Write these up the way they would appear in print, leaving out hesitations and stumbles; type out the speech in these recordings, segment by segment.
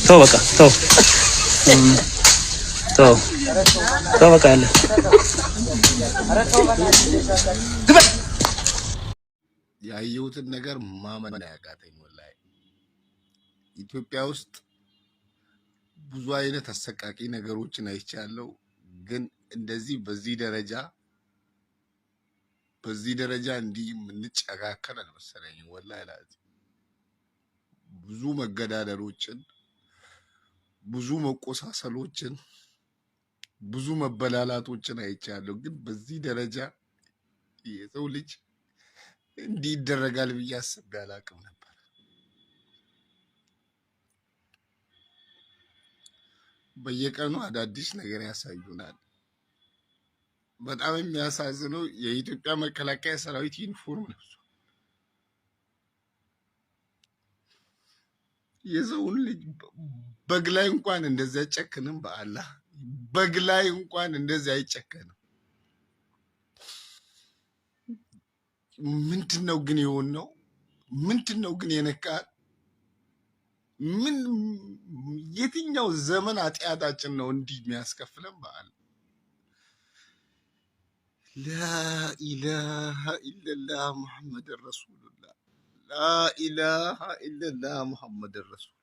ተው በቃ ተው ተው ተው በቃ ያለ ያየሁትን ነገር ማመን ያቃተኝ ወላሂ። ኢትዮጵያ ውስጥ ብዙ አይነት አሰቃቂ ነገሮችን አይቻለሁ፣ ግን እንደዚህ በዚህ ደረጃ እንዲህ የምንጨካከል አልመሰለኝም ወላሂ። ብዙ መገዳደሎችን፣ ብዙ መቆሳሰሎችን፣ ብዙ መበላላቶችን አይቻለሁ፣ ግን በዚህ ደረጃ የሰው ልጅ እንዲህ ይደረጋል ብዬ አስቤ አላቅም ነበር። በየቀኑ አዳዲስ ነገር ያሳዩናል። በጣም የሚያሳዝነው የኢትዮጵያ መከላከያ ሰራዊት ዩኒፎርም ለብሷል። የሰውን ልጅ በግ ላይ እንኳን እንደዚህ አይጨክንም። በአላህ በግ ላይ እንኳን እንደዚህ አይጨከንም። ምንድነው ግን የሆነው? ምንድነው ግን የነካል? ምን የትኛው ዘመን ኃጢአታችን ነው እንዲህ የሚያስከፍለን? በአላህ ላኢላሃ ኢለላህ ሙሐመድ ረሱሉላህ፣ ላኢላሃ ኢለላህ ሙሐመድ ረሱሉላህ።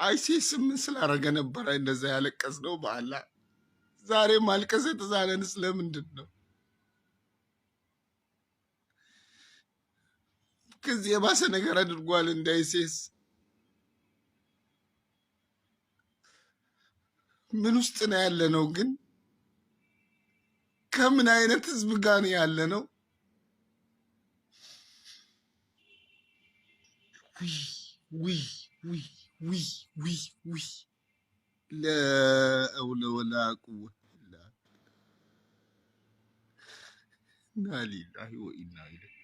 አይሲስ ምን ስላደረገ ነበረ እንደዛ ያለቀስ ነው? በአላህ ዛሬ ማልቀስ የተዛለንስ ለምንድን ነው? ከዚህ የባሰ ነገር አድርጓል እንደ አይሲስ። ምን ውስጥ ነው ያለ ነው? ግን ከምን አይነት ህዝብ ጋር ነው ያለ ነው? ዊ ዊ ዊ ዊ ዊ لا حول ولا قوة إلا بالله. إنا لله وإنا إليه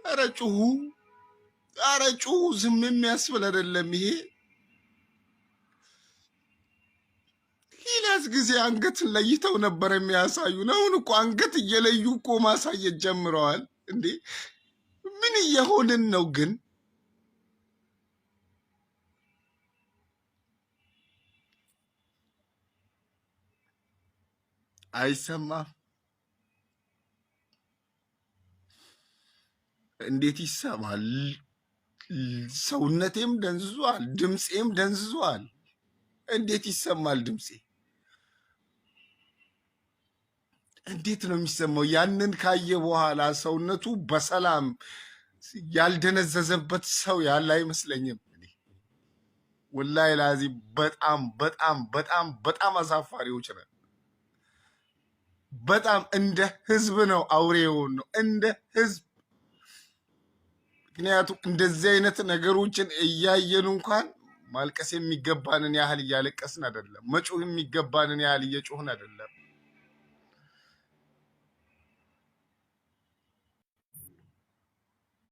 راجعون. ኧረ ጩሁ ዝም የሚያስብል አይደለም ይሄ። ሌላስ ጊዜ አንገትን ለይተው ነበር የሚያሳዩን። አሁን እኮ አንገት እየለዩ እኮ ማሳየት ጀምረዋል እንዴ! ምን እየሆንን ነው ግን? አይሰማም? እንዴት ይሰማል? ሰውነቴም ደንዝዟል፣ ድምፄም ደንዝዟል። እንዴት ይሰማል ድምፄ? እንዴት ነው የሚሰማው? ያንን ካየ በኋላ ሰውነቱ በሰላም ያልደነዘዘበት ሰው ያለ አይመስለኝም። ወላሂ ላዚ በጣም በጣም በጣም በጣም አሳፋሪዎች ነን። በጣም እንደ ህዝብ ነው አውሬ የሆን ነው እንደ ህዝብ። ምክንያቱም እንደዚህ አይነት ነገሮችን እያየን እንኳን ማልቀስ የሚገባንን ያህል እያለቀስን አይደለም፣ መጮህ የሚገባንን ያህል እየጮህን አይደለም።